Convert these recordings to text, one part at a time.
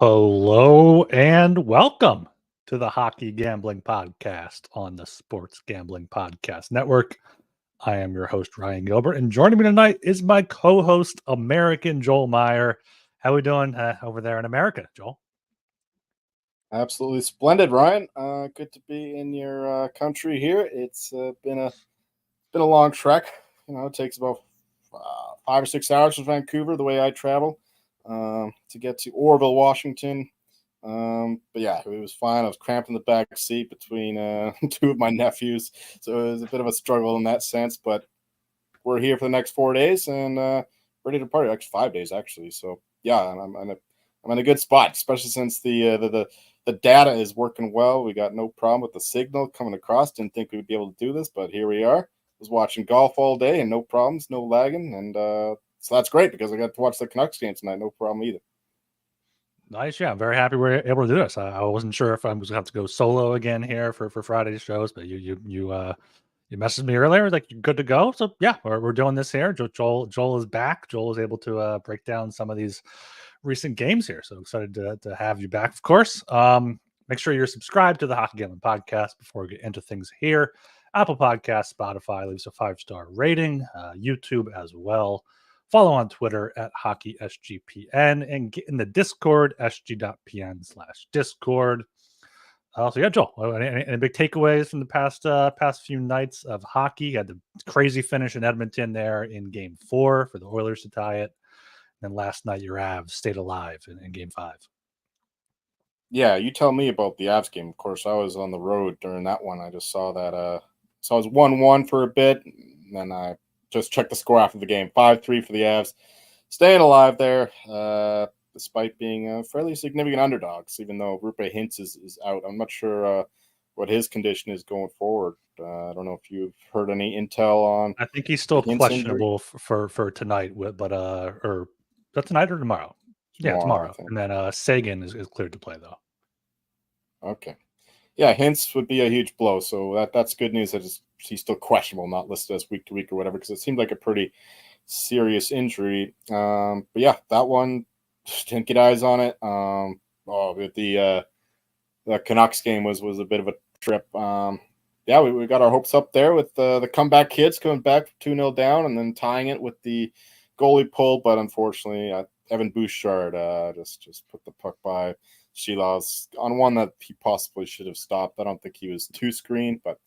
Hello and welcome to the Hockey Gambling Podcast on the Sports Gambling Podcast Network. I am your host, Ryan Gilbert, and joining me tonight is my co-host, American Joel Meyer. How we doing over there in America, Joel? Absolutely splendid, Ryan. Good to be in your country here. It's been a long trek. It takes about 5 or 6 hours from Vancouver the way I travel to get to Orville, Washington. But yeah, it was fine. I was cramped in the back seat between two of my nephews, so it was a bit of a struggle in that sense. But we're here for the next 4 days and ready to party. Actually, 5 days actually. So yeah, I'm in a good spot, especially since the data is working well. We got no problem with the signal coming across. Didn't think we'd be able to do this, but here we are. Was watching golf all day and no problems, no lagging, and so that's great because I got to watch the Canucks game tonight. No problem either. Nice, yeah. I'm very happy we're able to do this. I wasn't sure if I was going to have to go solo again here for Friday's shows, but you messaged me earlier, like you're good to go. So yeah, we're doing this here. Joel is back. Joel is able to break down some of these recent games here. So excited to have you back, of course. Make sure you're subscribed to the Hockey Gambling Podcast before we get into things here. Apple Podcasts, Spotify, leaves a 5-star rating, YouTube as well. Follow on Twitter at HockeySGPN and get in the Discord, sg.pn/Discord. So yeah, Joel, any big takeaways from the past few nights of hockey? You had the crazy finish in Edmonton there in Game 4 for the Oilers to tie it. And then last night, your Avs stayed alive in Game 5. Yeah, you tell me about the Avs game. Of course, I was on the road during that one. I just saw that. So I was 1-1 for a bit, and then I just checked the score after the game. 5-3 for the Avs, staying alive there, despite being fairly significant underdogs. Even though Rupe Hintz is out, I'm not sure what his condition is going forward. I don't know if you've heard any intel on. I think he's still questionable for tonight, but or is that tonight or tomorrow? Yeah, tomorrow. And then Sagan is cleared to play though. Okay. Yeah, Hintz would be a huge blow. So that's good news that he's still questionable, not listed as week to week or whatever, because it seemed like a pretty serious injury. But yeah, that one didn't get eyes on it. The Canucks game was a bit of a trip. Yeah, we got our hopes up there with the comeback kids coming back 2-0 down and then tying it with the goalie pull. But unfortunately, Evan Bouchard just put the puck by Shilov's on one that he possibly should have stopped. I don't think he was too screened, but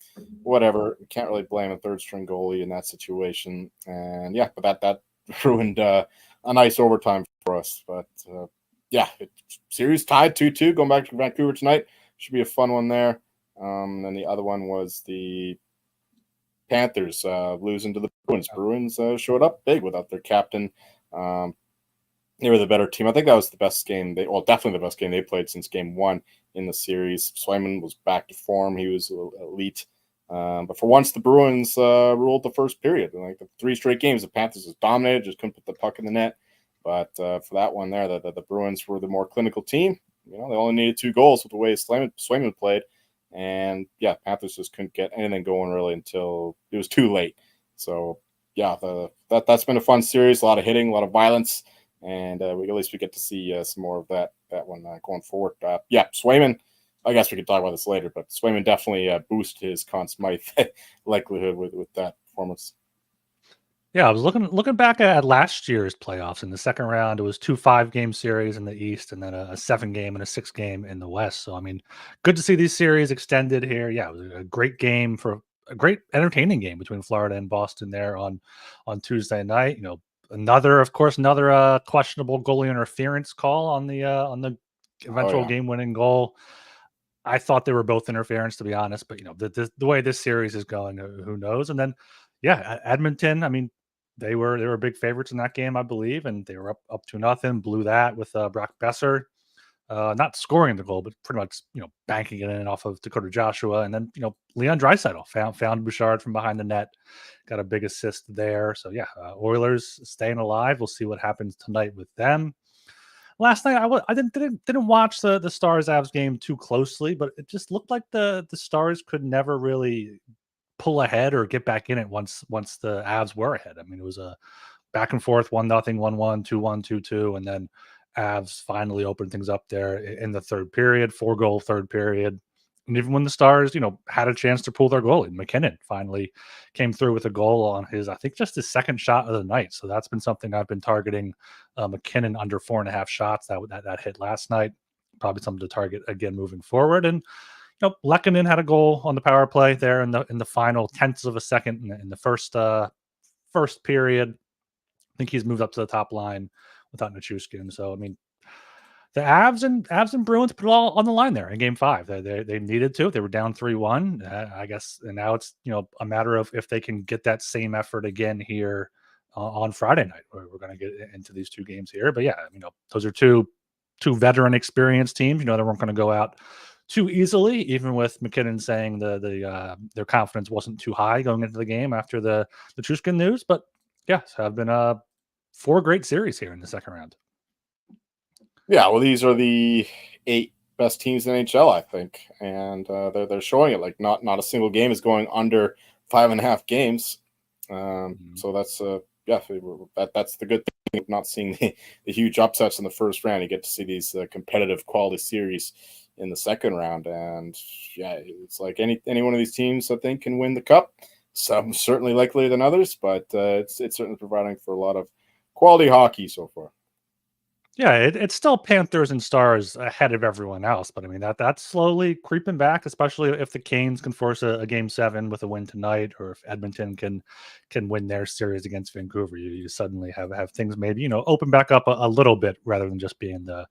whatever. You can't really blame a third string goalie in that situation. And yeah, but that ruined a nice overtime for us. But yeah, series tied 2-2 going back to Vancouver tonight. Should be a fun one there. And the other one was the Panthers losing to the Bruins. Bruins showed up big without their captain. They were the better team. I think that was the best game. Definitely the best game they played since game 1 in the series. Swayman was back to form. He was elite. But for once, the Bruins ruled the first period. Like the 3 straight games, the Panthers was dominated, just couldn't put the puck in the net. But for that one there, the Bruins were the more clinical team. They only needed 2 goals with the way Swayman played. And yeah, Panthers just couldn't get anything going really until it was too late. So yeah, that's been a fun series. A lot of hitting, a lot of violence. And at least we get to see some more of that one going forward. Yeah, Swayman, I guess we could talk about this later, but Swayman definitely boosted his Conn Smythe likelihood with that performance. Yeah, I was looking back at last year's playoffs. In the second round, it was 2 5-game series in the East and then a 7-game and a 6-game in the West. So, I mean, good to see these series extended here. Yeah, it was a great game for a great entertaining game between Florida and Boston there on Tuesday night. Another questionable goalie interference call on the eventual game-winning goal. I thought they were both interference, to be honest, but the way this series is going, who knows? And then, yeah, Edmonton. I mean, they were big favorites in that game, I believe, and they were up 2-0. Blew that with Brock Besser, not scoring the goal, but pretty much banking it in off of Dakota Joshua, and then Leon Draisaitl found Bouchard from behind the net, got a big assist there. So yeah, Oilers staying alive. We'll see what happens tonight with them. Last night I didn't watch the Stars Avs game too closely, but it just looked like the Stars could never really pull ahead or get back in it once the Avs were ahead. I mean, it was a back and forth 1-0, 1-1, 2-1, 2-2, and then Avs finally opened things up there in the third period, 4-goal third period. And even when the Stars, had a chance to pull their goalie, McKinnon finally came through with a goal on his, I think, just his second shot of the night. So that's been something I've been targeting. McKinnon under 4.5 shots that hit last night. Probably something to target again moving forward. And Lehkonen had a goal on the power play there in the final tenths of a second in the first period. I think he's moved up to the top line without Nichushkin. So I mean, the Avs and Bruins put it all on the line there in Game 5. They needed to. They were down 3-1, I guess, and now it's a matter of if they can get that same effort again here on Friday night. We're going to get into these two games here, but yeah, those are two veteran experienced teams. They weren't going to go out too easily, even with McKinnon saying their confidence wasn't too high going into the game after the Chushkin news. But yes, have been 4 great series here in the second round. Yeah, well, these are the 8 best teams in NHL, I think, and they're showing it. Like not a single game is going under 5.5 games. So that's that's the good thing of not seeing the huge upsets in the first round. You get to see these competitive quality series in the second round, and yeah, it's like any one of these teams I think can win the cup. Some certainly likelier than others, but it's certainly providing for a lot of quality hockey so far. Yeah, it's still Panthers and Stars ahead of everyone else, but I mean that's slowly creeping back, especially if the Canes can force a Game 7 with a win tonight, or if Edmonton can win their series against Vancouver. You suddenly have things maybe open back up a little bit rather than just being the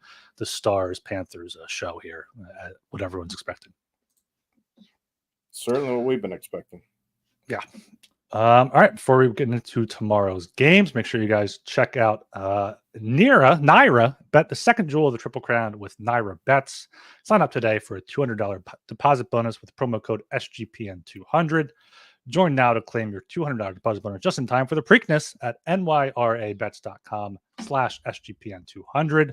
Stars Panthers show here, what everyone's expecting. Certainly what we've been expecting. Yeah. All right, before we get into tomorrow's games, make sure you guys check out Naira. Bet the second jewel of the Triple Crown with Naira Bets. Sign up today for a $200 deposit bonus with promo code SGPN200. Join now to claim your $200 deposit bonus just in time for the Preakness at nyrabets.com/SGPN200.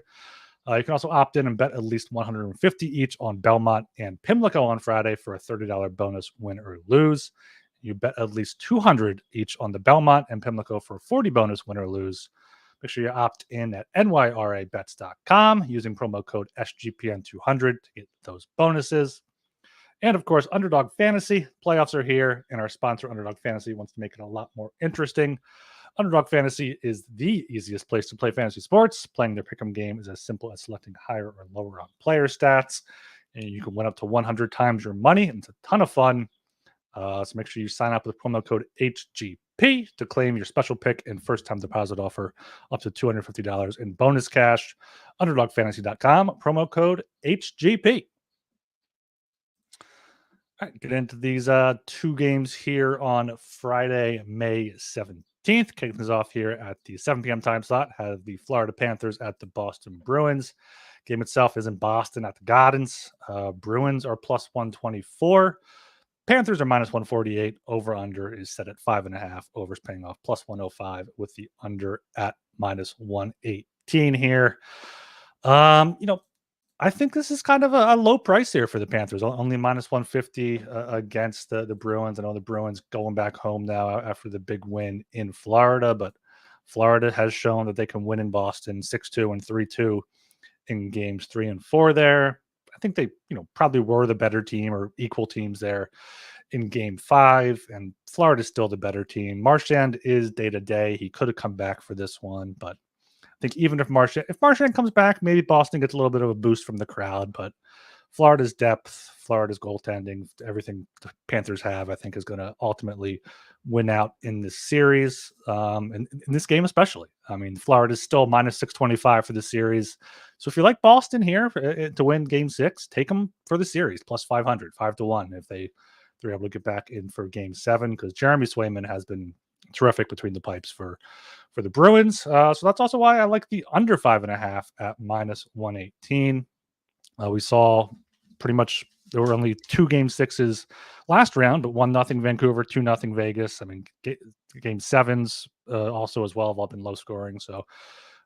You can also opt in and bet at least $150 each on Belmont and Pimlico on Friday for a $30 bonus win or lose. You bet at least $200 each on the Belmont and Pimlico for a $40 bonus win or lose. Make sure you opt in at nyrabets.com using promo code SGPN200 to get those bonuses. And of course, Underdog Fantasy playoffs are here, and our sponsor, Underdog Fantasy, wants to make it a lot more interesting. Underdog Fantasy is the easiest place to play fantasy sports. Playing their pick'em game is as simple as selecting higher or lower on player stats, and you can win up to 100 times your money. And it's a ton of fun. So make sure you sign up with promo code HGP to claim your special pick and first-time deposit offer up to $250 in bonus cash. UnderdogFantasy.com, promo code HGP. All right, get into these 2 games here on Friday, May 17th. Kicking things off here at the 7 p.m. time slot, have the Florida Panthers at the Boston Bruins. Game itself is in Boston at the Gardens. Bruins are plus 124. Panthers are minus 148. Over under is set at 5.5. Overs paying off plus 105 with the under at minus 118 here. I think this is kind of a low price here for the Panthers. Only minus 150 against the Bruins. I know the Bruins going back home now after the big win in Florida, but Florida has shown that they can win in Boston 6-2 and 3-2 in games 3 and 4 there. I think they, probably were the better team or equal teams there in Game 5, and Florida's still the better team. Marchand is day to day. He could have come back for this one, but I think even if Marchand comes back, maybe Boston gets a little bit of a boost from the crowd. But Florida's depth, Florida's goaltending, everything the Panthers have, I think, is going to ultimately win out in this series, and in this game especially. I mean, Florida's still minus 625 for the series. So if you like Boston here to win Game 6, take them for the series, plus 500, 5-1 if they're able to get back in for Game 7, because Jeremy Swayman has been terrific between the pipes for the Bruins. So that's also why I like the under 5.5 at minus 118. We saw pretty much there were only 2 Game 6s last round, but 1-0 Vancouver, 2-0 Vegas. I mean, Game 7s also as well have all been low scoring. So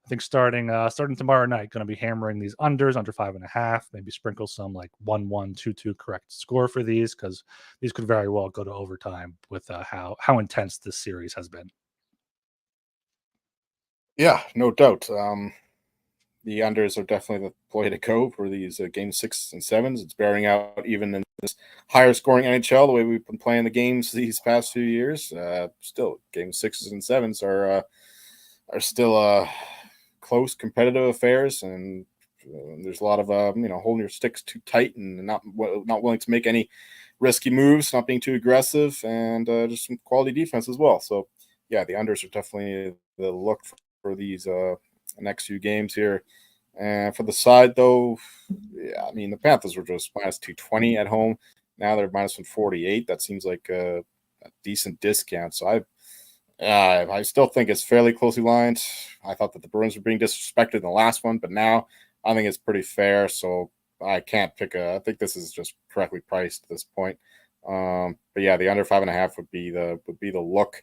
I think starting tomorrow night, going to be hammering these unders, under 5.5. Maybe sprinkle some like 1-1, 2-2 correct score for these, because these could very well go to overtime with how intense this series has been. Yeah, no doubt. the unders are definitely the play to go for these game 6 and 7s. It's bearing out even in this higher scoring NHL the way we've been playing the games these past few years. Still, game 6s and 7s are still close competitive affairs, and there's a lot of holding your sticks too tight and not willing to make any risky moves, not being too aggressive, and just some quality defense as well. So yeah, the unders are definitely the look for these next few games here. And for the side though, yeah, I mean the Panthers were just minus 220 at home. Now they're minus 148. That seems like a decent discount. So I still think it's fairly closely lined. I thought that the Bruins were being disrespected in the last one, but now I think it's pretty fair. So I can't pick I think this is just correctly priced at this point. But yeah, the under 5.5 would be the look.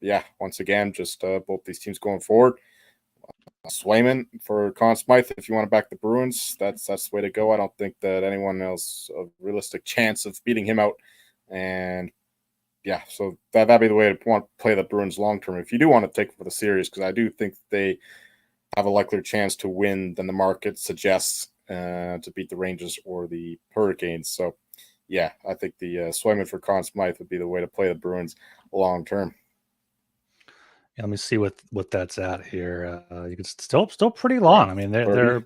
Yeah, once again, just both these teams going forward. Swayman for Conn Smythe. If you want to back the Bruins, that's the way to go. I don't think that anyone else a realistic chance of beating him out. And yeah, so that'd be the way to want to play the Bruins long term. If you do want to take for the series, because I do think they have a likelier chance to win than the market suggests to beat the Rangers or the Hurricanes. So yeah, I think the Swayman for Conn Smythe would be the way to play the Bruins long term. Yeah, let me see what that's at here. You can still pretty long. I mean, they're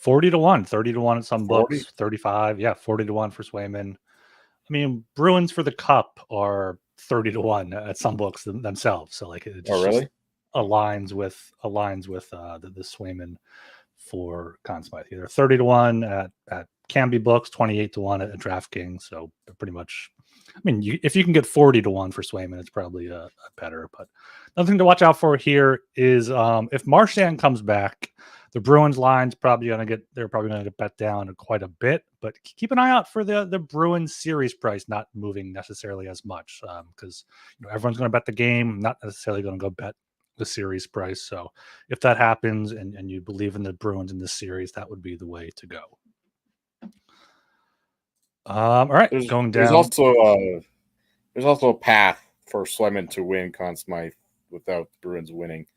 40-1, 30-1 at some 40? books, 35. Yeah, 40-1 for Swayman. I mean, Bruins for the Cup are 30-1 at some books themselves. So like it Oh, just really? aligns with the Swayman for Conn Smythe. Either 30-1 at Canby books, 28-1 at DraftKings. So they're pretty much. I mean, if you can get 40-1 for Swayman, it's probably a better. But nothing to watch out for here is if Marchand comes back, the Bruins line's probably going to get bet down quite a bit. But keep an eye out for the Bruins series price not moving necessarily as much because everyone's going to bet the game, not necessarily going to go bet the series price. So if that happens and you believe in the Bruins in this series, that would be the way to go. All right, going down. There's also a path for Swayman to win Conn Smythe without the Bruins winning.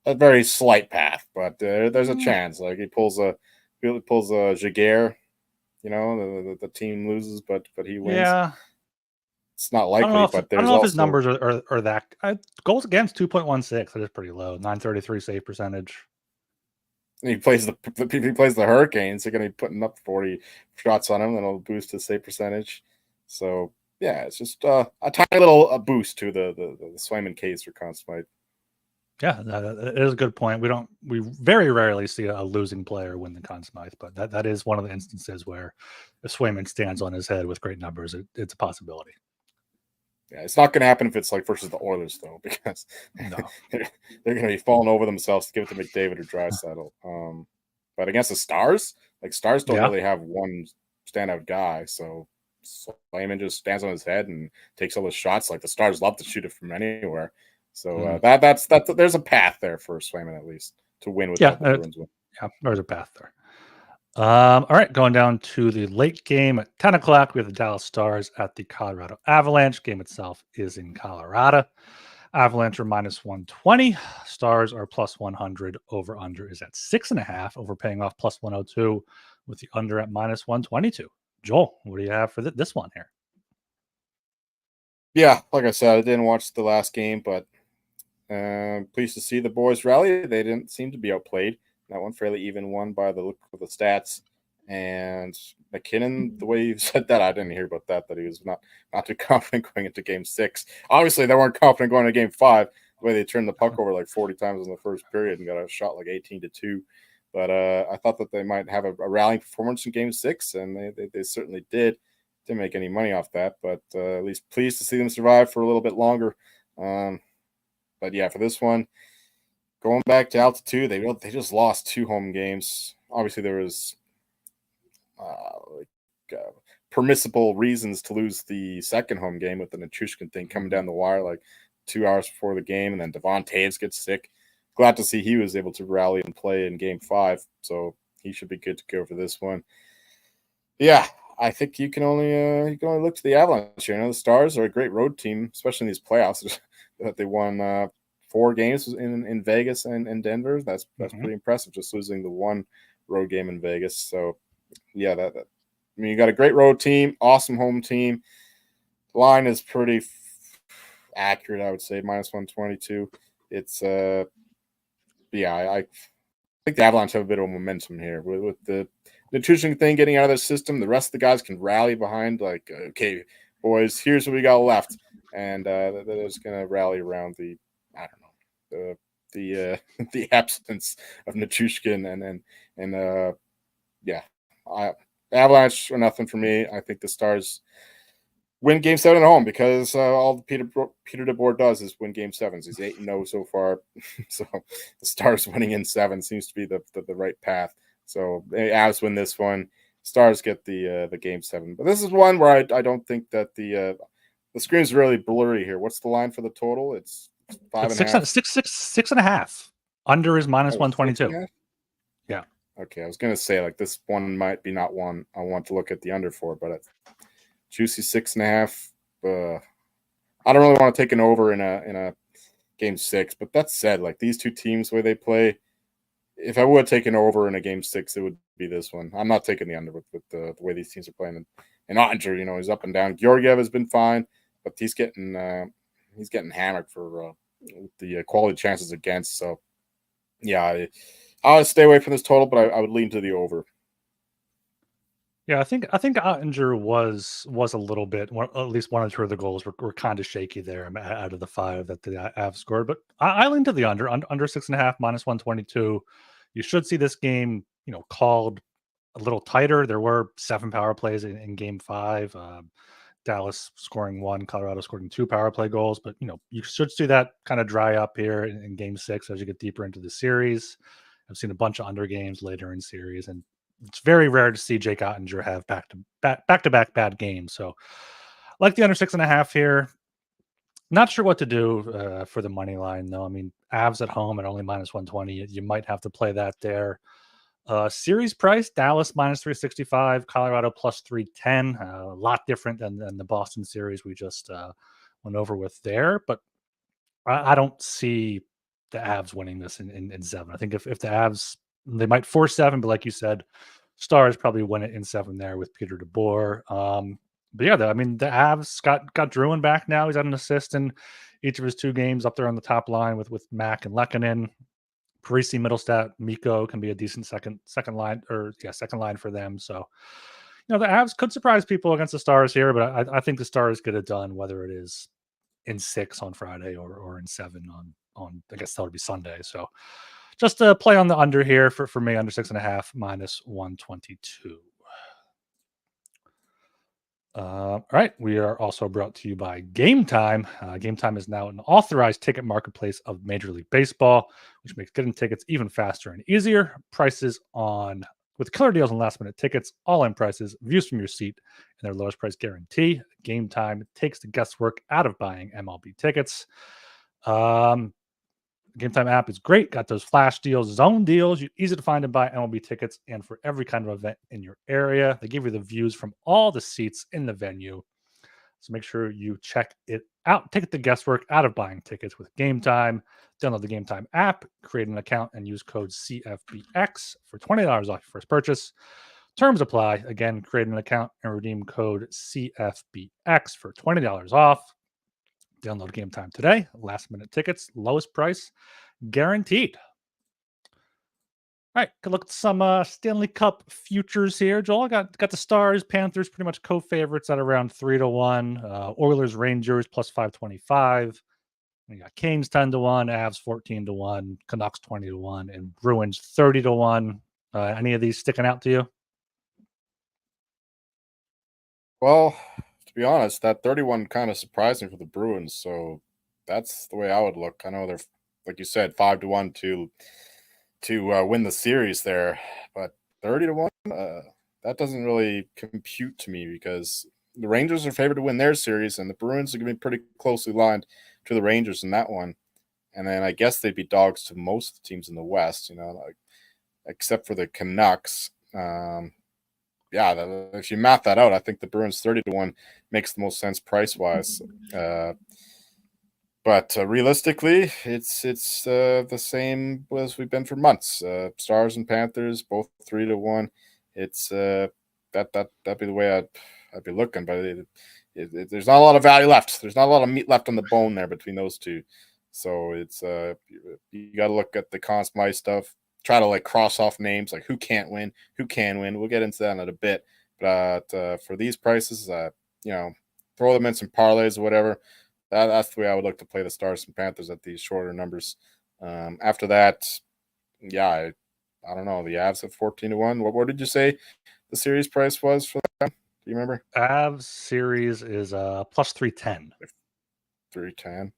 A very slight path, but there's a chance. Like he pulls a Jaguar, the team loses, but he wins. Yeah, It's not I don't likely, know if but I don't there's know if his also numbers are that goals against 2.16. That is pretty low. 933 save percentage. he plays the Hurricanes. They're going to be putting up 40 shots on him, and it'll boost his save percentage. So yeah, it's just a tiny little boost to the Swayman case for Conn Smythe. Yeah, that is a good point. We very rarely see a losing player win the Conn Smythe, but that is one of the instances where if Swayman stands on his head with great numbers, it's a possibility. Yeah, it's not going to happen if it's like versus the Oilers though, because they're going to be falling over themselves to give it to McDavid or Draisaitl. But against the Stars, like Stars don't really have one standout guy, so Swayman just stands on his head and takes all the shots. Like the Stars love to shoot it from anywhere. So that's there's a path there for Swayman at least to win without the Bruins win. Yeah, there's a path there. All right, going down to the late game at 10 o'clock. We have the Dallas Stars at the Colorado Avalanche. Game itself is in Colorado. Avalanche are minus 120. Stars are plus 100. Over under is at 6.5. Over paying off plus 102 with the under at minus 122. Joel, what do you have for this one here? Yeah, like I said, I didn't watch the last game, but pleased to see the boys rally. They didn't seem to be outplayed. That one fairly even won by the look of the stats. And McKinnon, the way you said that, I didn't hear about that he was not too confident going into game 6. Obviously, they weren't confident going into game 5, the way they turned the puck over like 40 times in the first period and got a shot like 18-2. But I thought that they might have a rallying performance in game 6, and they certainly did. Didn't make any money off that, but at least pleased to see them survive for a little bit longer. But yeah, for this one, going back to altitude, they just lost 2 home games. Obviously, there was permissible reasons to lose the second home game with the Nichushkin thing coming down the wire like 2 hours before the game, and then Devon Toews gets sick. Glad to see he was able to rally and play in game 5, so he should be good to go for this one. Yeah, I think you can only look to the Avalanche. The Stars are a great road team, especially in these playoffs that they won 4 games in Vegas and Denver. That's pretty impressive. Just losing the one road game in Vegas. So yeah, that I mean, you got a great road team, awesome home team. Line is pretty accurate, I would say, -122. It's yeah, I think the Avalanche have a bit of momentum here with the nutrition thing getting out of their system. The rest of the guys can rally behind, like, okay, boys, here's what we got left, and they're just gonna rally around I don't know, the the absence of Nichushkin and yeah, Avalanche or nothing for me. I think the Stars win Game 7 at home because all Peter DeBoer does is win Game 7s. He's 8-0 so far, so the Stars winning in 7 seems to be the right path. So Avs win this one. Stars get the Game 7, but this is one where I don't think that the screen's really blurry here. What's the line for the total? It's 5.5. 6.5. Under is -122. Yeah. Okay, I was gonna say, like, this one might be not one I want to look at the under for, but it's juicy 6.5. I don't really want to take an over in a Game 6, but that said, like, these two teams, the way they play, if I would have taken over in a Game 6, it would be this one. I'm not taking the under with the way these teams are playing. And Ottinger, you know, he's up and down. Georgiev has been fine, but he's getting hammered for the quality chances against. So yeah, I'll stay away from this total, but I would lean to the over. Yeah, I think Ottinger was a little bit, at least one or two of the goals were kind of shaky there out of the 5 that the Avs scored. But I lean to the under 6.5 -122. You should see this game, you know, called a little tighter. There were 7 power plays in Game 5. Dallas scoring 1, Colorado scoring 2 power play goals. But, you know, you should see that kind of dry up here in Game 6 as you get deeper into the series. I've seen a bunch of under games later in series, and it's very rare to see Jake Ottinger have back-to-back bad games. So, like the under 6.5 here. Not sure what to do for the money line, though. I mean, Avs at home at only -120. You might have to play that there. Series price, Dallas -365, Colorado +310. A lot different than the Boston series we just went over with there. But I don't see the Avs winning this in 7. I think if the Avs, they might force 7, but like you said, Stars probably win it in 7 there with Peter DeBoer. But yeah, I mean, the Avs got Druin back now. He's had an assist in each of his 2 games up there on the top line with Mac and Lehkonen. Parisi, Middlestat, Miko can be a decent second line for them. So, you know, the Avs could surprise people against the Stars here, but I think the Stars get it done, whether it is in 6 on Friday or in 7 on I guess that would be Sunday. So just to play on the under here for me, under 6.5 -122. All right. We are also brought to you by Game Time. Game Time is now an authorized ticket marketplace of Major League Baseball, which makes getting tickets even faster and easier. Prices with killer deals on last minute tickets, all in prices, views from your seat, and their lowest price guarantee. Game Time takes the guesswork out of buying MLB tickets. Game Time app is great. Got those flash deals, zone deals. Easy to find and buy MLB tickets, and for every kind of event in your area. They give you the views from all the seats in the venue. So make sure you check it out. Take the guesswork out of buying tickets with Game Time. Download the Game Time app, create an account, and use code CFBX for $20 off your first purchase. Terms apply. Again, create an account and redeem code CFBX for $20 off. Download Game Time today. Last minute tickets, lowest price guaranteed. All right, could look at some Stanley Cup futures here. Joel, I got the Stars, Panthers pretty much co-favorites at around 3-1. Oilers, Rangers +525. We got Canes 10-1, Avs 14-1, Canucks 20-1, and Bruins 30-1. Any of these sticking out to you? Well, to be honest, that 31 kind of surprised me for the Bruins. So that's the way I would look. I know they're, like you said, 5-1 to win the series there, but 30-1, that doesn't really compute to me because the Rangers are favored to win their series, and the Bruins are going to be pretty closely lined to the Rangers in that one. And then I guess they'd be dogs to most of the teams in the West, you know, like, except for the Canucks. Yeah, if you math that out, I think the Bruins 30-1 makes the most sense price wise. But realistically, it's the same as we've been for months. Stars and Panthers both 3-1. It's that'd be the way I'd be looking. But there's not a lot of value left. There's not a lot of meat left on the bone there between those two. So it's you got to look at the Conn Smythe stuff. Try to like cross off names like who can't win, who can win. We'll get into that in a bit. But for these prices, you know, throw them in some parlays or whatever. That's the way I would look to play the Stars and Panthers at these shorter numbers. After that, yeah, I don't know. The Avs at 14-1. What did you say the series price was for that? Do you remember? Avs series is plus 310. 310.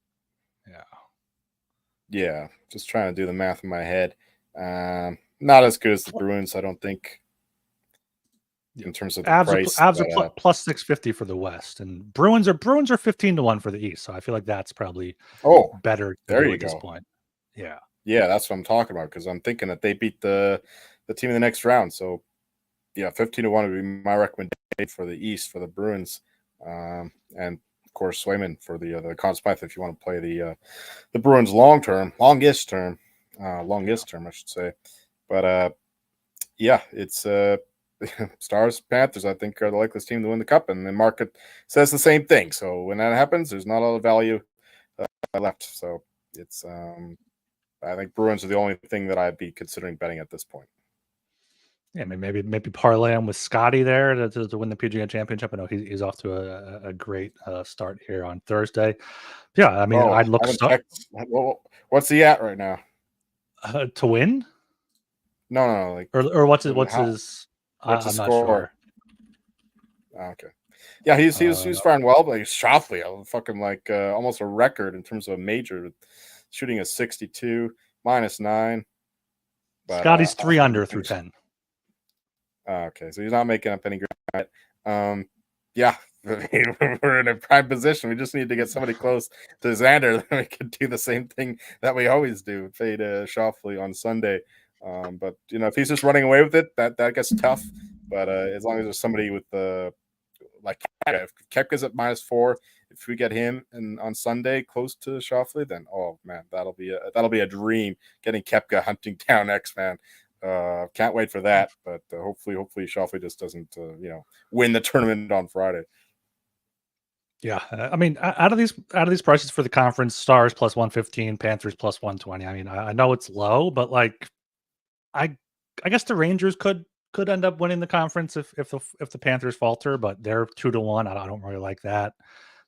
Yeah. Yeah, just trying to do the math in my head. Not as good as the Bruins, I don't think, in terms of the price. Avs But, are plus 650 for the West, and Bruins are 15-1 for the East. So I feel like that's probably oh, better to there do you at this go. point. Yeah. Yeah, that's what I'm talking about because I'm thinking that they beat the team in the next round. So yeah, 15-1 would be my recommendation for the East for the Bruins, and of course Swayman for the Conn Smythe if you want to play the Bruins longest term, I should say. But yeah, it's Stars Panthers. I think are the likeliest team to win the cup, and the market says the same thing. So when that happens, there's not a lot of value left. So it's I think Bruins are the only thing that I'd be considering betting at this point. Yeah, maybe parlay him with Scotty there to win the PGA Championship. I know he's off to a great start here on Thursday. Yeah, I mean, Oh, I'd I look haven't checked. What's he at right now? to win, No. Like, or what's how? his? What's the I'm not score? sure. Okay. Yeah, he was Uh, faring well, but he's Shoffley, fucking like almost a record in terms of a major, shooting a 62 -9. But Scotty's 3 under through 10. okay, so he's not making up any ground. Yeah, we're in a prime position. We just need to get somebody close to Xander, then we can do the same thing that we always do: fade Shoffley on Sunday. But if he's just running away with it, that gets tough. But as long as there's somebody with the like if Kepka's at -4, if we get him on Sunday close to Shoffley, then oh man, that'll be a dream. Getting Kepka hunting down X Man. Can't wait for that. But hopefully Shoffley just doesn't win the tournament on Friday. Yeah, I mean, out of these prices for the conference, Stars plus 115, Panthers plus 120. I mean, I know it's low, but like, I I guess the Rangers could end up winning the conference if the Panthers falter, but they're 2-1. I don't really like that.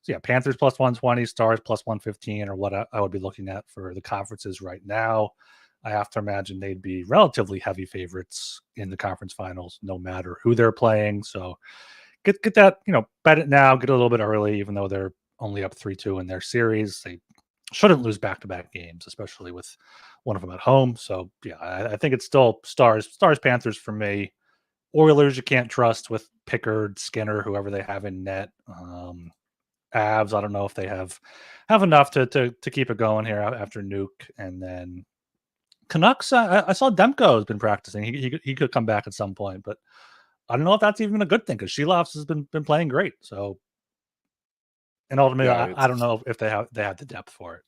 So yeah, Panthers plus 120, Stars plus 115 or what I would be looking at for the conferences right now. I have to imagine they'd be relatively heavy favorites in the conference finals, no matter who they're playing. So get that, bet it now, get a little bit early, even though they're only up 3-2 in their series. They shouldn't lose back-to-back games, especially with one of them at home. So yeah, I think it's still Stars Panthers for me. Oilers you can't trust with Pickard, Skinner, whoever they have in net. Avs, I don't know if they have enough to keep it going here after Nuke, and then Canucks. I saw Demko has been practicing. He could come back at some point, but I don't know if that's even a good thing because Shelovs has been playing great. So, and ultimately, Yeah, I don't know if they have the depth for it.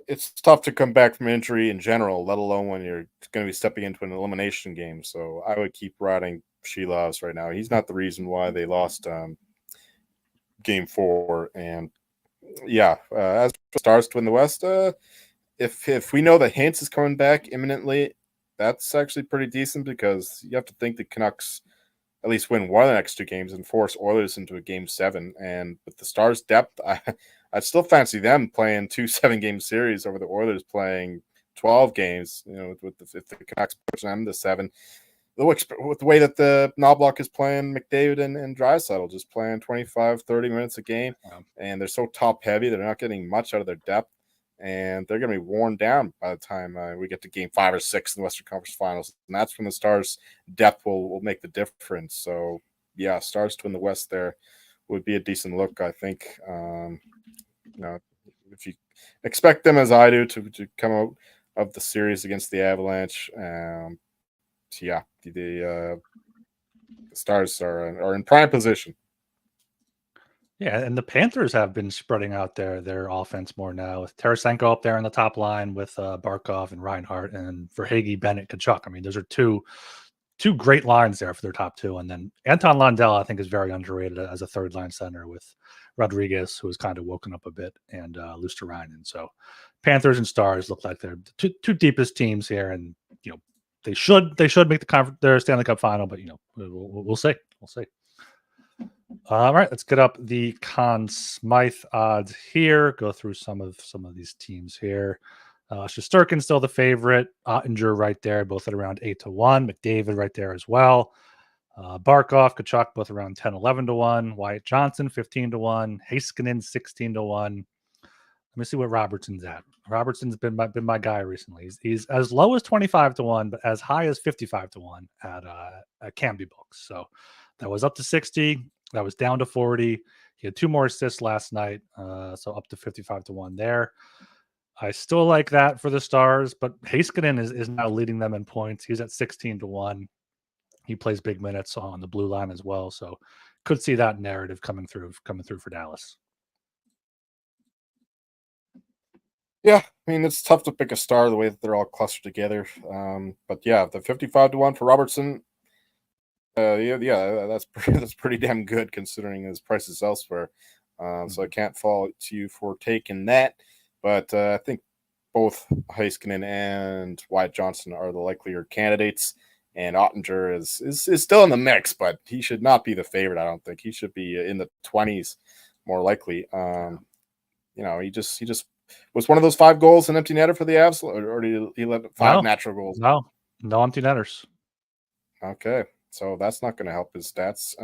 it's tough to come back from injury in general, let alone when you're going to be stepping into an elimination game. So I would keep riding Shelovs right now. He's not the reason why they lost game 4. And yeah, as for Stars to win the West, if we know that Hintz is coming back imminently, that's actually pretty decent because you have to think the Canucks at least win one of the next 2 games and force Oilers into a game 7. And with the Stars' depth, I'd still fancy them playing 2 7-game series over the Oilers playing 12 games. If the Canucks push them to 7. With the way that the Knobloch is playing, McDavid and Draisaitl just playing 25, 30 minutes a game, and they're so top heavy, they're not getting much out of their depth, and they're going to be worn down by the time we get to game 5 or 6 in the Western Conference Finals, and that's when the Stars' depth will make the difference. So, yeah, Stars to win the West there would be a decent look, I think. If you expect them, as I do, to come out of the series against the Avalanche, yeah, the Stars are in prime position. Yeah, and the Panthers have been spreading out their offense more now with Tarasenko up there in the top line with Barkov and Reinhart and Verhage, Bennett, Kachuk. I mean, those are two great lines there for their top two. And then Anton Lundell, I think, is very underrated as a third line center with Rodriguez, who has kind of woken up a bit, and Luosterainen. So Panthers and Stars look like they're the two deepest teams here, and you know they should make their Stanley Cup final, but we'll see. We'll see. All right, let's get up the Conn Smythe odds here. Go through some of these teams here. Shesterkin's still the favorite. Ottinger right there, both at around 8-1. McDavid right there as well. Barkov, Kachuk, both around 10-11 to 1. Wyatt Johnson, 15-1. Heiskanen, 16-1. Let me see what Robertson's at. Robertson's been my guy recently. He's as low as 25-1, but as high as 55-1 at Canby Books. So that was up to 60. That was down to 40. He had 2 more assists last night, so up to 55-1 there. I still like that for the Stars, but Heiskanen is now leading them in points. He's at 16-1. He plays big minutes on the blue line as well, so could see that narrative coming through for Dallas. Yeah, I mean, it's tough to pick a star the way that they're all clustered together. But yeah, the 55-1 for Robertson, yeah, that's pretty damn good considering his prices elsewhere. So I can't fault you for taking that. But I think both Heiskanen and Wyatt Johnson are the likelier candidates. And Ottinger is still in the mix, but he should not be the favorite. I don't think he should be in the 20s, more likely. He just was one of those 5 goals an empty netter for the Avs, or did he let 5 natural goals? No empty netters. Okay, so that's not going to help his stats.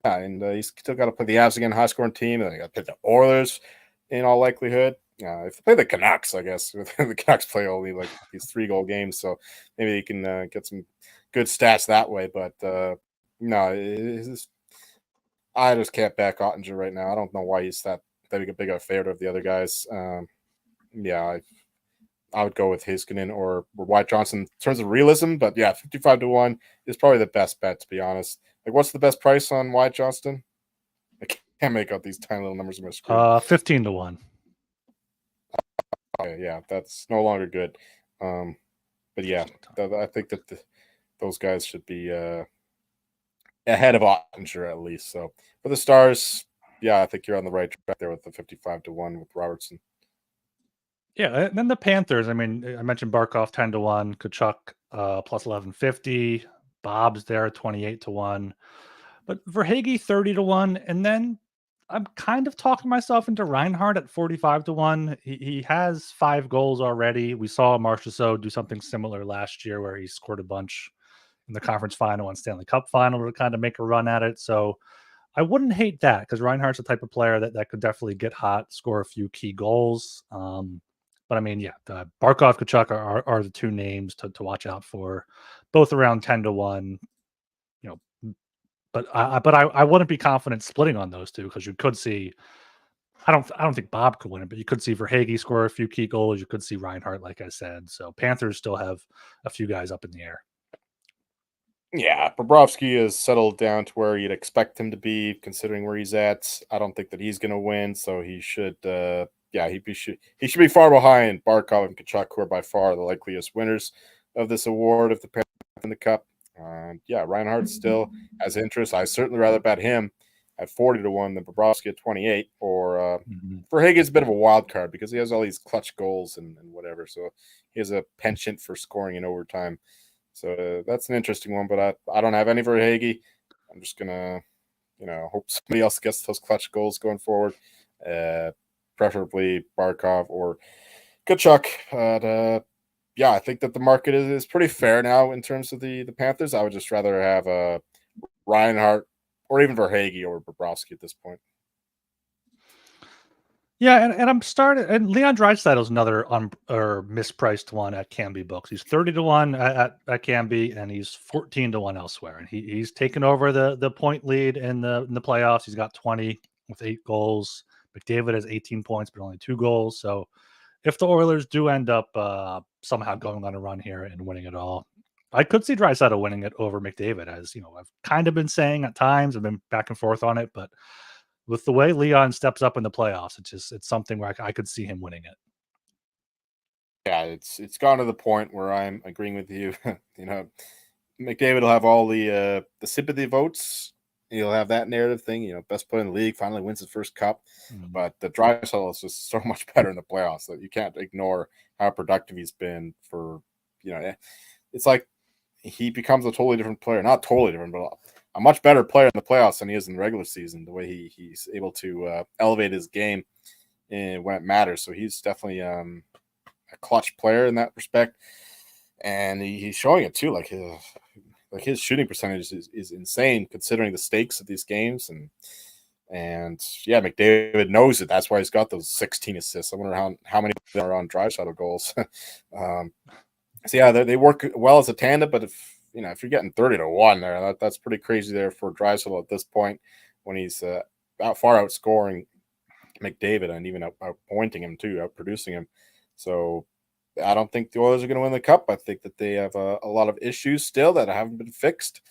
Yeah, and he's still got to play the Avs again, high scoring team. And they got to play the Oilers in all likelihood. If they play the Canucks, I guess the Canucks play only like these 3-goal games, so maybe he can get some good stats that way. But no, I just can't back Ottinger right now. I don't know why he's that big a favorite of the other guys. Yeah, I would go with Heiskanen or Wyatt Johnson in terms of realism. But yeah, 55-1 is probably the best bet, to be honest. Like, what's the best price on Wyatt Johnson? I can't make out these tiny little numbers on my screen. 15-1. Yeah, that's no longer good. But yeah, I think that those guys should be ahead of Ottinger at least. So for the Stars, yeah, I think you're on the right track there with the 55-1 with Robertson. Yeah, and then the Panthers. I mean, I mentioned Barkov 10-1, Kachuk plus 1150, Bob's there 28-1, but Verhage 30-1, and then I'm kind of talking myself into Reinhart at 45-1. He has 5 goals already. We saw Marchessault do something similar last year where he scored a bunch in the conference final and Stanley Cup final to kind of make a run at it. So I wouldn't hate that because Reinhardt's the type of player that could definitely get hot, score a few key goals. But I mean, yeah, the Barkov, Kachuk are the 2 names to watch out for, both around 10-1. But I wouldn't be confident splitting on those 2 because you could see. I don't think Bob could win it, but you could see Verhage score a few key goals. You could see Reinhardt, like I said. So Panthers still have a few guys up in the air. Yeah, Bobrovsky is settled down to where you'd expect him to be, considering where he's at. I don't think that he's going to win, so he should. He should be far behind Barkov and Kachuk, who are by far the likeliest winners of this award if the Panthers win the Cup. Reinhardt still has interest. I certainly rather bet him at 40-1 than Bobrovsky at 28. Or Verhage is a bit of a wild card because he has all these clutch goals and whatever. So he has a penchant for scoring in overtime. So that's an interesting one, but I don't have any Verhage. I'm just gonna, hope somebody else gets those clutch goals going forward. Preferably Barkov or Kachuk. But I think that the market is pretty fair now in terms of the Panthers. I would just rather have Reinhart or even Verhage over Bobrovsky at this point. Yeah, and I'm starting. And Leon Draisaitl is another mispriced one at Canby Books. He's 30-1 at Canby, and he's 14-1 elsewhere. And he's taken over the point lead in the playoffs. He's got 20 with 8 goals. McDavid has 18 points, but only 2 goals. So if the Oilers do end up somehow going on a run here and winning it all, I could see Draisaitl winning it over McDavid. As I've kind of been saying at times. I've been back and forth on it, but with the way Leon steps up in the playoffs, it's something where I could see him winning it. Yeah, it's gone to the point where I'm agreeing with you. McDavid will have all the sympathy votes. He'll have that narrative thing. Best player in the league, finally wins his first cup. But the Draisaitl is just so much better in the playoffs that you can't ignore how productive he's been for. It's like he becomes a totally different player. Not totally different, but a much better player in the playoffs than he is in the regular season. The way he's able to elevate his game when it matters. So he's definitely a clutch player in that respect, and he's showing it too. Like his shooting percentage is insane considering the stakes of these games, and yeah, McDavid knows it. That's why he's got those 16 assists. I wonder how many are on Draisaitl goals. So yeah, they work well as a tandem, but if you're getting 30-1 there, that's pretty crazy there for Draisaitl at this point when he's far outscoring McDavid and even outpointing him too, outproducing him. So I don't think the Oilers are going to win the cup. I think that they have a lot of issues still that haven't been fixed.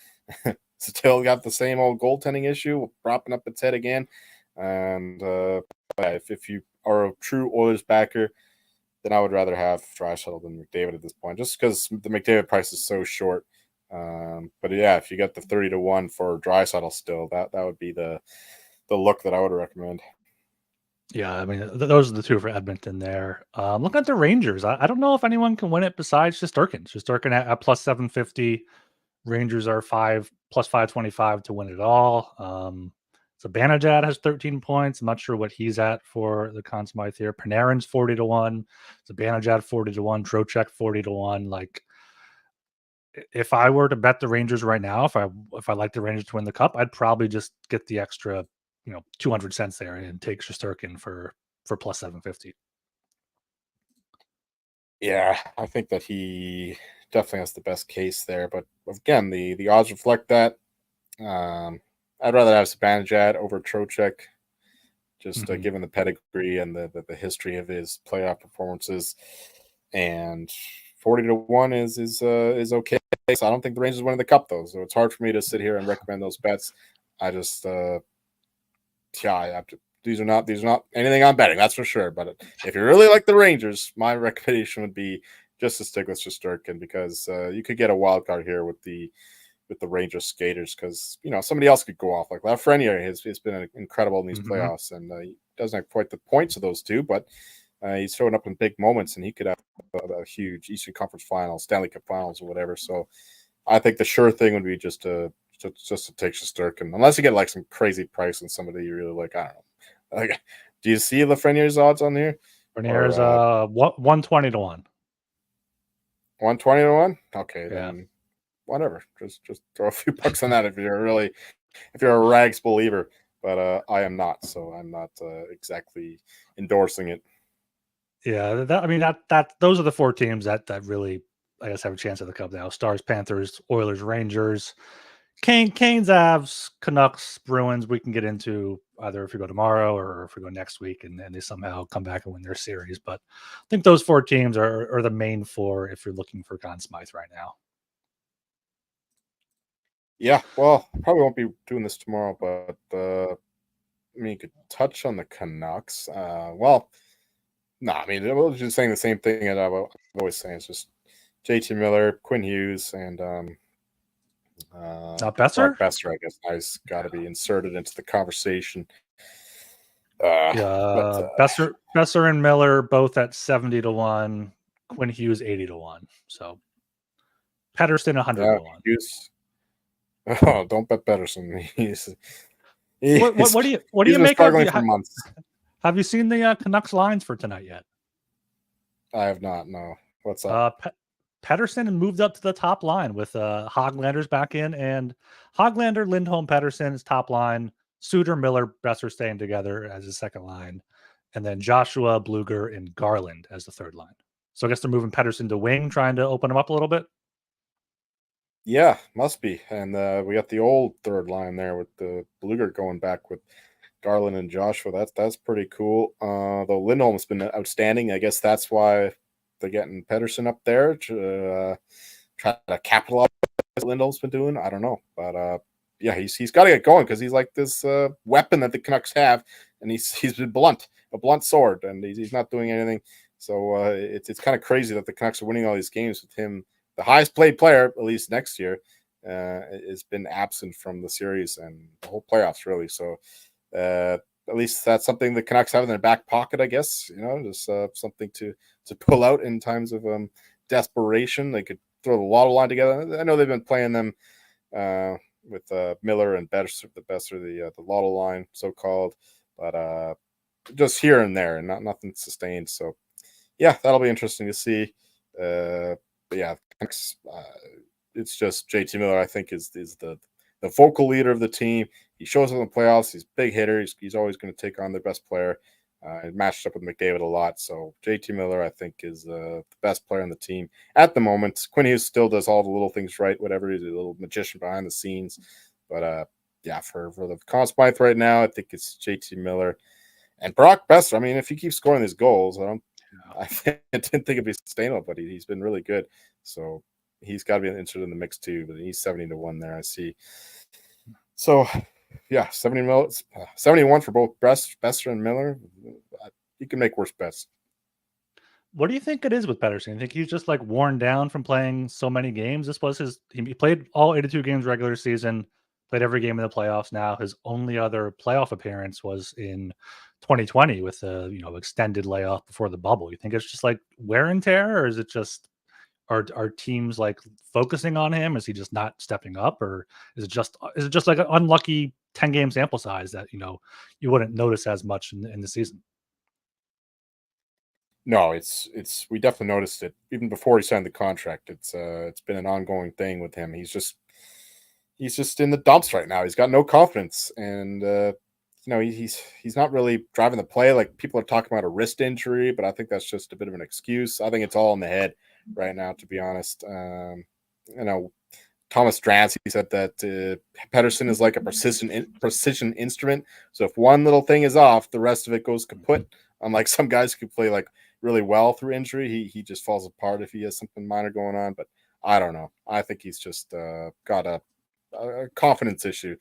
Still got the same old goaltending issue, propping up its head again. And if you are a true Oilers backer, then I would rather have Draisaitl than McDavid at this point, just because the McDavid price is so short. But yeah, if you got the 30-1 for Draisaitl still, that would be the look that I would recommend. Yeah, I mean, those are the two for Edmonton there. Looking at the Rangers, I don't know if anyone can win it besides Shesterkin. Shesterkin at plus 750. Rangers are plus 525 to win it all. So Banajad has 13 points. I'm not sure what he's at for the Conn Smythe here. Panarin's 40-1. So Banajad 40-1. Trocheck 40-1. Like, if I were to bet the Rangers right now, if I like the Rangers to win the cup, I'd probably just get the extra, 200 cents there and take Shesterkin for plus 750. Yeah, I think that he definitely has the best case there. But again, the odds reflect that. I'd rather have Zibanejad over Trocheck, just given the pedigree and the history of his playoff performances. And 40-1 is okay. So I don't think the Rangers winning the cup though. So it's hard for me to sit here and recommend those bets. I just these are not anything I'm betting, that's for sure. But if you really like the Rangers, my recommendation would be just to stick with Shesterkin because you could get a wild card here with the Rangers skaters because somebody else could go off like Lafreniere has been incredible in these playoffs, and he doesn't have quite the points of those two, but he's showing up in big moments, and he could have a huge Eastern Conference Finals, Stanley Cup Finals, or whatever. So I think the sure thing would be just to take Shesterkin, unless you get like some crazy price and somebody you really like. I don't know. Like, do you see Lafreniere's odds on here? Freniere's 120-1. 120-1. Okay, Yeah. then whatever. Just throw a few bucks on that if you're a Rags believer. But I am not, so I'm not exactly endorsing it. Yeah, those are the four teams that really, I guess, have a chance at the cup now. Stars, Panthers, Oilers, Rangers, Canes, Avs, Canucks, Bruins. We can get into either if we go tomorrow or if we go next week, and they somehow come back and win their series. But I think those four teams are the main four if you're looking for Conn Smythe right now. Yeah, well, probably won't be doing this tomorrow, but you could touch on the Canucks. Well, no, I mean, we're just saying the same thing that I've always saying. It's just JT Miller, Quinn Hughes, and Not Besser? Brock Besser, I guess, has got to be inserted into the conversation. Besser and Miller both at 70-1. Quinn Hughes 80-1. So Pettersson 100-1. Hughes, don't bet Pettersson. What do you make struggling for months. Have you seen the Canucks lines for tonight yet? I have not. No. What's up? Pettersson moved up to the top line with Hoglander's back in, and Hoglander, Lindholm, Pettersson's top line. Suter, Miller, Besser staying together as his second line, and then Joshua, Bluger, and Garland as the third line. So I guess they're moving Pettersson to wing, trying to open him up a little bit. Yeah, must be. And we got the old third line there with the Bluger going back with Garland and Joshua. That's pretty cool. Though Lindholm's been outstanding. I guess that's why they're getting Pettersson up there to try to capitalize on what Lindholm's been doing. I don't know. But yeah, he's got to get going because he's like this weapon that the Canucks have, and he's been a blunt sword, and he's not doing anything. So it's kind of crazy that the Canucks are winning all these games with him, the highest played player, at least next year, has been absent from the series and the whole playoffs, really. So at least that's something the Canucks have in their back pocket, I guess. Just something to pull out in times of desperation. They could throw the lotto line together. I know they've been playing them with Miller and Besser, the lotto line, so called, but just here and there, and nothing sustained. So yeah, that'll be interesting to see. But yeah, it's just JT Miller. I think is the vocal leader of the team. He shows up in the playoffs. He's a big hitter. He's always going to take on their best player. It matched up with McDavid a lot. So JT Miller, I think, is the best player on the team at the moment. Quinn Hughes still does all the little things right, whatever. He's a little magician behind the scenes. But yeah, for the Conn Smythe right now, I think it's JT Miller. And Brock Besser, I mean, if he keeps scoring these goals, I didn't think it'd be sustainable, but he's been really good. So he's got to be interested in the mix too. But he's 70-1 there, I see. So yeah, 71 for both Besser and Miller. You can make worse bets. What do you think it is with Pedersen? You think he's just like worn down from playing so many games? This was he played all 82 games regular season, played every game in the playoffs now. His only other playoff appearance was in 2020 with a extended layoff before the bubble. You think it's just like wear and tear, or is it just are teams like focusing on him? Is he just not stepping up, or is it just like an unlucky 10 game sample size that you wouldn't notice as much in the season? No, it's we definitely noticed it even before he signed the contract. It's been an ongoing thing with him. He's just in the dumps right now. He's got no confidence, and he's not really driving the play. Like people are talking about a wrist injury, but I think that's just a bit of an excuse. I think it's all in the head right now, to be honest. Thomas Drance, he said that Pedersen is like a precision instrument. So if one little thing is off, the rest of it goes kaput. Unlike some guys who play like really well through injury, he just falls apart if he has something minor going on. But I don't know. I think he's just got a confidence issue,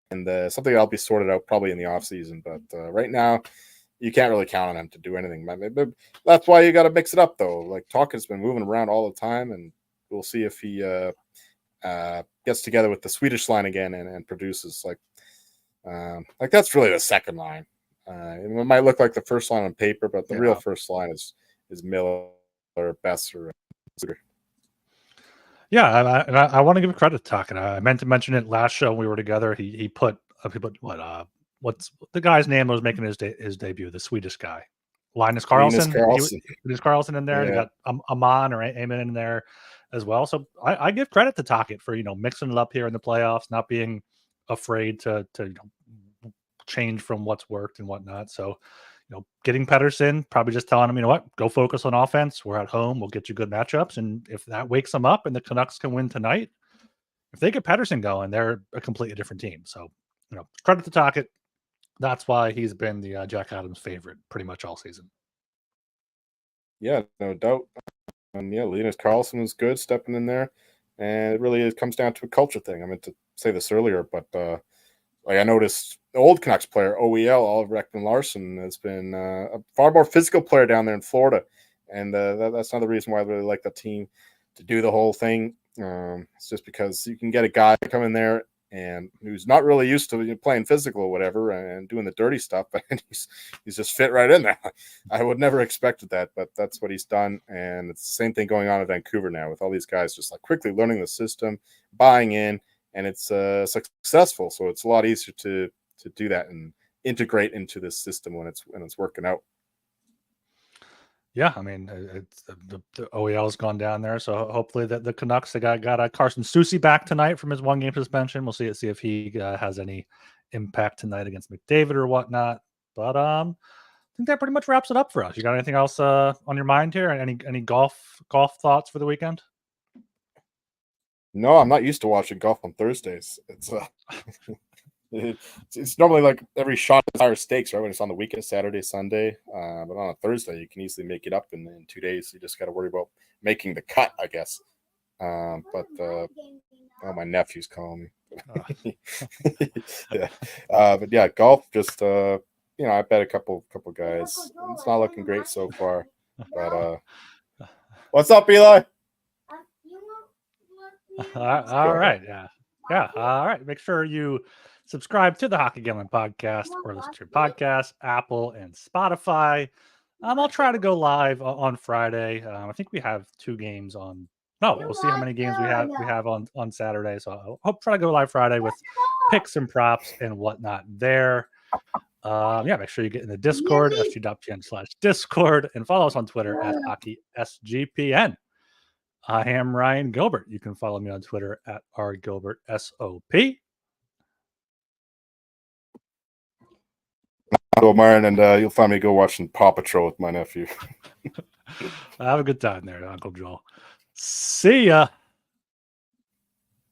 and something that'll be sorted out probably in the off season. But right now, you can't really count on him to do anything. That's why you got to mix it up, though. Like Talkin's been moving around all the time, and we'll see if he gets together with the Swedish line again and produces like that's really the second line. It might look like the first line on paper, but the real first line is Miller, Besser, and Yeah, I want to give credit to Talkin. I meant to mention it last show when we were together. He put what's the guy's name that was making his debut? The Swedish guy, Linus Linus Carlson. Karlsson. Linus Carlson in there. Yeah. You got Amon or Eamon in there as well. So I give credit to Talkit for mixing it up here in the playoffs, not being afraid to change from what's worked and whatnot. So getting Pedersen, probably just telling him, what, go focus on offense. We're at home. We'll get you good matchups. And if that wakes them up and the Canucks can win tonight, if they get Pedersen going, they're a completely different team. So, credit to Talkit. That's why he's been the Jack Adams favorite pretty much all season. Yeah, no doubt. And yeah, Linus Karlsson was good stepping in there. And it comes down to a culture thing. I meant to say this earlier, but I noticed the old Canucks player, OEL, Oliver Ekman-Larsson, has been a far more physical player down there in Florida. And that's another reason why I really like the team to do the whole thing. It's just because you can get a guy come in there and who's not really used to playing physical or whatever and doing the dirty stuff, but he's just fit right in there. I would never expected that, but that's what he's done. And it's the same thing going on in Vancouver now with all these guys just like quickly learning the system, buying in, and it's successful. So it's a lot easier to do that and integrate into this system when it's working out. Yeah, I mean, it's the OEL's gone down there, so hopefully the Canucks, they got Carson Soucy back tonight from his 1-game suspension. We'll see if he has any impact tonight against McDavid or whatnot. But I think that pretty much wraps it up for us. You got anything else on your mind here? Any golf thoughts for the weekend? No, I'm not used to watching golf on Thursdays. It's normally like every shot is higher stakes, right? When it's on the weekend, Saturday, Sunday. But on a Thursday, you can easily make it up in 2 days. You just got to worry about making the cut, I guess. Oh, my nephew's calling me. Yeah, but yeah, golf just I bet a couple guys. It's not looking great so far, but what's up, Eli? All right. Yeah. Yeah. All right. Make sure you subscribe to the Hockey Gambling Podcast or listen to your podcast, Apple and Spotify. I'll try to go live on Friday. I think we have 2 games on. No, we'll see how many games we have on Saturday. So I'll hope try to go live Friday with picks and props and whatnot there. Yeah, make sure you get in the Discord, sg.pn/Discord, and follow us on Twitter at HockeySGPN. I am Ryan Gilbert. You can follow me on Twitter at rgilbertsop. Go Martin, and you'll find me go watching Paw Patrol with my nephew. Have a good time there, Uncle Joel. See ya.